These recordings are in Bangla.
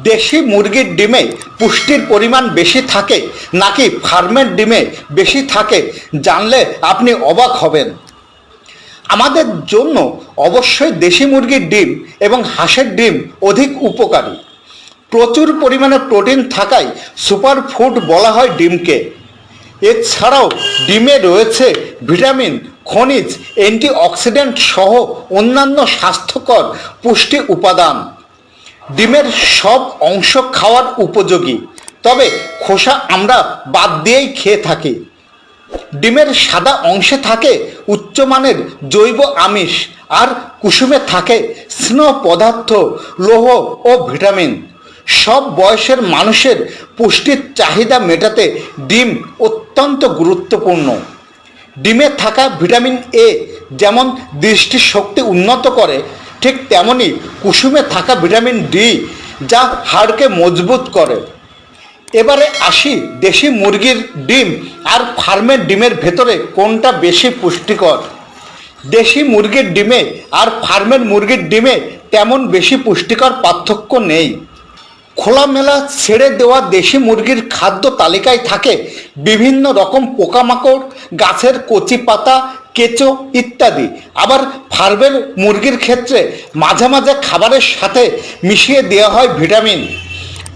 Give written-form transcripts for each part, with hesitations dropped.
দেশি মুরগির ডিমে পুষ্টির পরিমাণ বেশি থাকে নাকি ফার্মের ডিমে বেশি থাকে জানলে আপনি অবাক হবেন। আমাদের জন্য অবশ্যই দেশি মুরগির ডিম এবং হাঁসের ডিম অধিক উপকারী। প্রচুর পরিমাণে প্রোটিন থাকায় সুপার ফুড বলা হয় ডিমকে। এছাড়াও ডিমে রয়েছে ভিটামিন, খনিজ, অ্যান্টিঅক্সিডেন্ট সহ অন্যান্য স্বাস্থ্যকর পুষ্টি উপাদান। ডিমের সব অংশ খাওয়ার উপযোগী, তবে খোসা আমরা বাদ দিয়েই খেয়ে থাকি। ডিমের সাদা অংশে থাকে উচ্চমানের জৈব আমিষ, আর কুসুমে থাকে স্নেহ পদার্থ, লৌহ ও ভিটামিন। সব বয়সের মানুষের পুষ্টির চাহিদা মেটাতে ডিম অত্যন্ত গুরুত্বপূর্ণ। ডিমে থাকা ভিটামিন এ যেমন দৃষ্টিশক্তি উন্নত করে, ঠিক তেমনি কুসুমে থাকা ভিটামিন ডি যা হাড়কে মজবুত করে। এবারে আসি দেশি মুরগির ডিম আর ফার্মের ডিমের ভেতরে কোনটা বেশি পুষ্টিকর। দেশি মুরগির ডিমে আর ফার্মের মুরগির ডিমে তেমন বেশি পুষ্টিকর পার্থক্য নেই। খোলামেলা ছেড়ে দেওয়া দেশি মুরগির খাদ্য তালিকায় থাকে বিভিন্ন রকম পোকামাকড়, গাছের কচি পাতা, কেঁচো ইত্যাদি। আবার ফার্মের মুরগির ক্ষেত্রে মাঝে মাঝে খাবারের সাথে মিশিয়ে দেওয়া হয় ভিটামিন।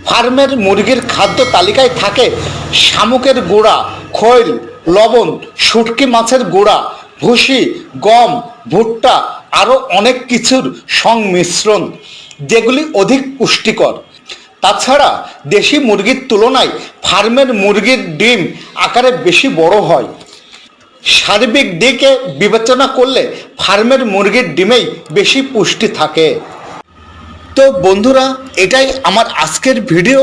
ফার্মের মুরগির খাদ্য তালিকায় থাকে শামুকের গুঁড়া, খৈল, লবণ, শুটকি মাছের গুঁড়া, ভুসি, গম, ভুট্টা আরও অনেক কিছুর সংমিশ্রণ, যেগুলি অধিক পুষ্টিকর। তাছাড়া দেশি মুরগির তুলনায় ফার্মের মুরগির ডিম আকারে বেশি বড় হয়। সার্বিক দিকে বিবেচনা করলে ফার্মের মুরগির ডিমেই বেশি পুষ্টি থাকে। তো বন্ধুরা, এটাই আমার আজকের ভিডিও।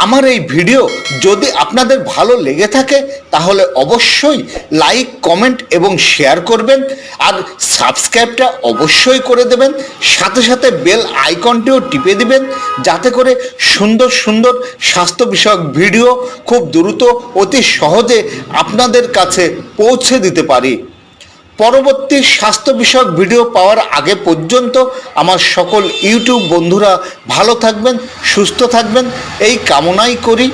আমার এই ভিডিও যদি আপনাদের ভালো লেগে থাকে তাহলে অবশ্যই লাইক, কমেন্ট এবং শেয়ার করবেন, আর সাবস্ক্রাইবটা অবশ্যই করে দেবেন। সাথে সাথে বেল আইকনটিও টিপে দিবেন, যাতে করে সুন্দর সুন্দর স্বাস্থ্য বিষয়ক ভিডিও খুব দ্রুত, অতি সহজে আপনাদের কাছে পৌঁছে দিতে পারি। পরবর্তী স্বাস্থ্য বিষয়ক ভিডিও পাওয়ার আগে পর্যন্ত আমার সকল ইউটিউব বন্ধুরা ভালো থাকবেন, সুস্থ থাকবেন, এই কামনাই করি।